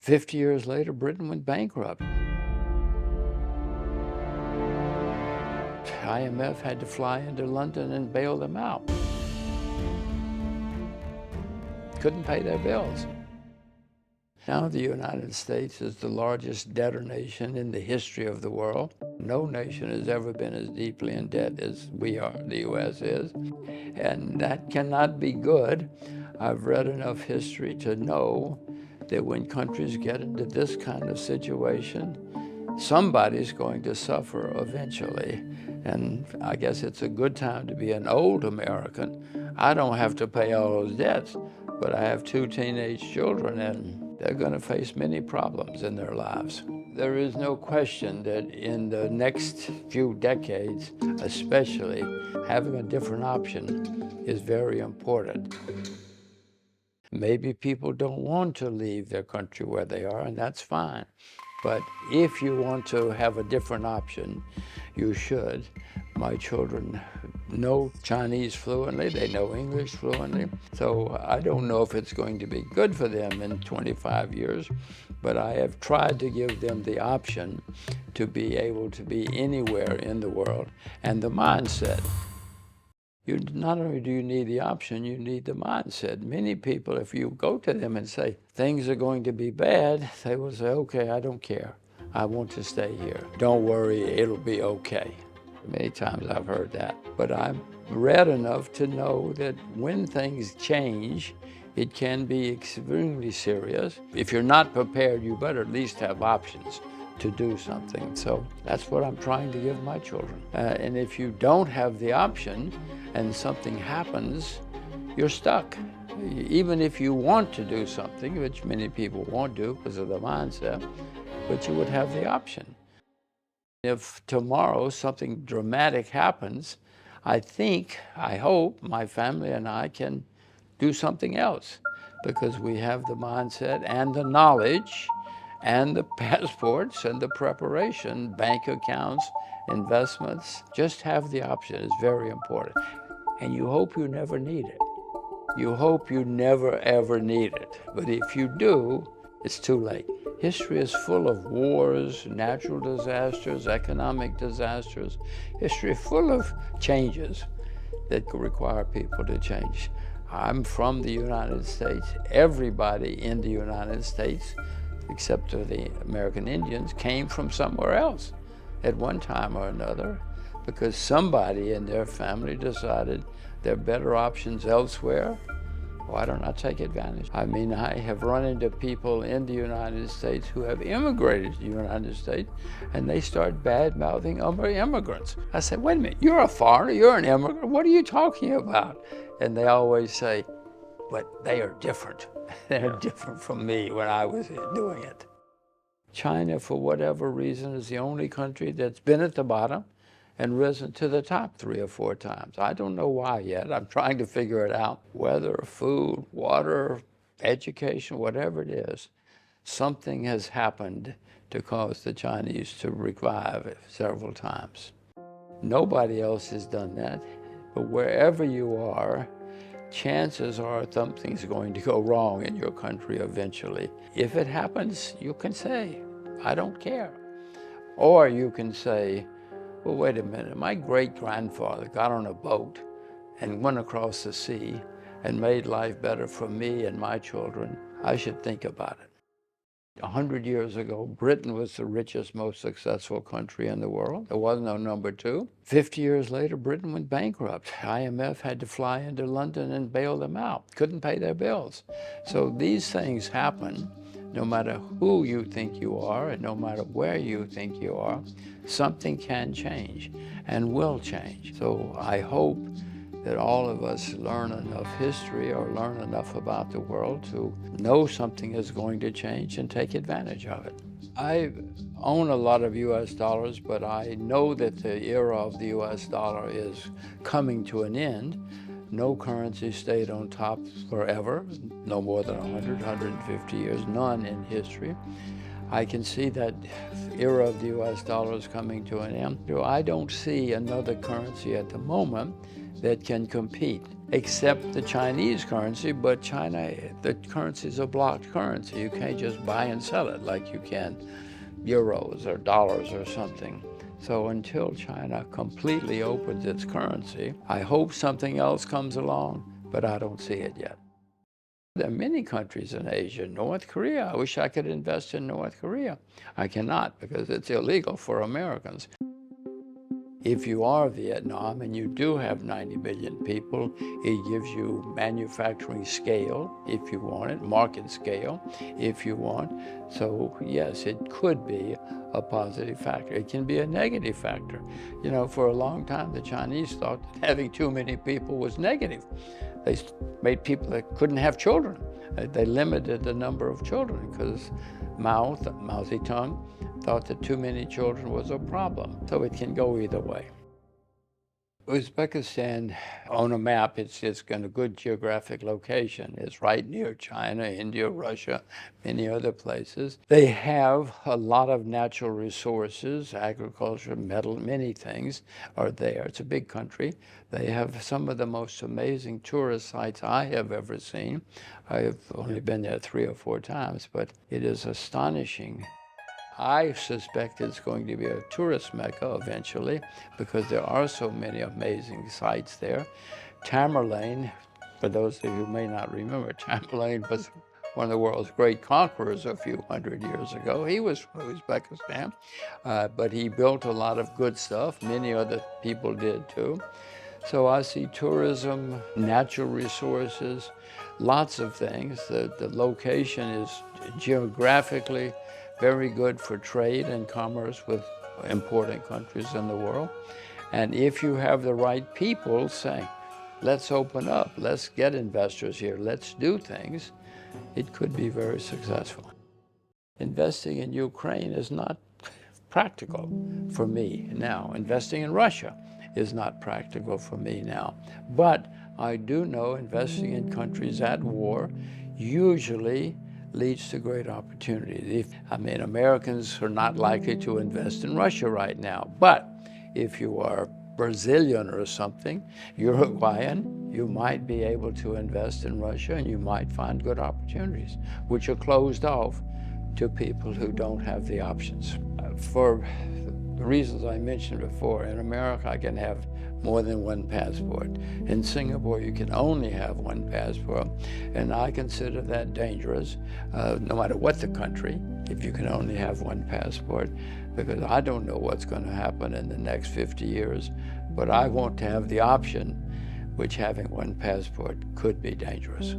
50 years later, Britain went bankrupt. IMF had to fly into London and bail them out. Couldn't pay their bills. Now the United States is the largest debtor nation in the history of the world. No nation has ever been as deeply in debt as we are, the U.S. is, and that cannot be good. I've read enough history to know that when countries get into this kind of situation, somebody's going to suffer eventually. And I guess it's a good time to be an old American. I don't have to pay all those debts, but I have 2 teenage children, and they're going to face many problems in their lives. There is no question that in the next few decades, especially, having a different option is very important. Maybe people don't want to leave their country where they are, and that's fine. But if you want to have a different option, you should. My children know Chinese fluently, they know English fluently, so I don't know if it's going to be good for them in 25 years, but I have tried to give them the option to be able to be anywhere in the world, and the mindset. Not only do you need the option, you need the mindset. Many people, if you go to them and say, things are going to be bad, they will say, okay, I don't care. I want to stay here. Don't worry, it'll be okay. Many times I've heard that. But I've read enough to know that when things change, it can be extremely serious. If you're not prepared, you better at least have options to do something. So that's what I'm trying to give my children. And if you don't have the option and something happens, you're stuck. Even if you want to do something, which many people won't do because of the mindset, but you would have the option. If tomorrow something dramatic happens, I hope my family and I can do something else because we have the mindset and the knowledge and the passports and the preparation, bank accounts, investments. Just have the option is very important. And you hope you never need it. You hope you never, ever need it. But if you do, it's too late. History is full of wars, natural disasters, economic disasters. History is full of changes that require people to change. I'm from the United States. Everybody in the United States, except for the American Indians, came from somewhere else at one time or another because somebody in their family decided there are better options elsewhere. Why don't I take advantage? I mean, I have run into people in the United States who have immigrated to the United States, and they start bad-mouthing other immigrants. I said, wait a minute, you're a foreigner, you're an immigrant, what are you talking about? And they always say, but they are different. They're different from me when I was doing it. China, for whatever reason, is the only country that's been at the bottom and risen to the top 3 or 4 times. I don't know why yet. I'm trying to figure it out. Weather, food, water, education, whatever it is, something has happened to cause the Chinese to revive several times. Nobody else has done that, but wherever you are, chances are something's going to go wrong in your country eventually. If it happens, you can say, I don't care. Or you can say, well, wait a minute, my great-grandfather got on a boat and went across the sea and made life better for me and my children. I should think about it. 100 years ago, Britain was the richest, most successful country in the world. There was no number 2. 50 years later, Britain went bankrupt. IMF had to fly into London and bail them out. Couldn't pay their bills. So these things happen. No matter who you think you are and no matter where you think you are, something can change and will change. So I hope that all of us learn enough history or learn enough about the world to know something is going to change and take advantage of it. I own a lot of US dollars, but I know that the era of the US dollar is coming to an end. No currency stayed on top forever, no more than 100, 150 years, none in history. I can see that era of the US dollar is coming to an end. I don't see another currency at the moment that can compete accept the Chinese currency, but China, the currency is a blocked currency. You can't just buy and sell it like you can euros or dollars or something. So until China completely opens its currency, I hope something else comes along, but I don't see it yet. There are many countries in Asia. North Korea, I wish I could invest in North Korea. I cannot because it's illegal for Americans. If you are Vietnam and you do have 90 million people, it gives you manufacturing scale, if you want it, market scale, if you want. So yes, it could be a positive factor. It can be a negative factor. You know, for a long time, the Chinese thought that having too many people was negative. They made people that couldn't have children. They limited the number of children because Mao Zedong, thought that too many children was a problem. So it can go either way. Uzbekistan, on a map, it's got a good geographic location. It's right near China, India, Russia, many other places. They have a lot of natural resources, agriculture, metal, many things are there. It's a big country. They have some of the most amazing tourist sites I have ever seen. I've only been there 3 or 4 times, but it is astonishing. I suspect it's going to be a tourist mecca eventually because there are so many amazing sites there. Tamerlane, for those of you who may not remember, Tamerlane was one of the world's great conquerors a few hundred years ago. He was from Uzbekistan, but he built a lot of good stuff. Many other people did too. So I see tourism, natural resources, lots of things. The location is geographically very good for trade and commerce with important countries in the world. And if you have the right people saying, let's open up, let's get investors here, let's do things, it could be very successful. Investing in Ukraine is not practical for me now. Investing in Russia is not practical for me now. But I do know investing in countries at war usually leads to great opportunities. Americans are not likely to invest in Russia right now, but if you are Brazilian or something, Uruguayan, you might be able to invest in Russia and you might find good opportunities, which are closed off to people who don't have the options. For the reasons I mentioned before, in America I can have more than one passport. In Singapore, you can only have one passport, and I consider that dangerous, no matter what the country, if you can only have one passport, because I don't know what's going to happen in the next 50 years, but I want to have the option, which having one passport could be dangerous.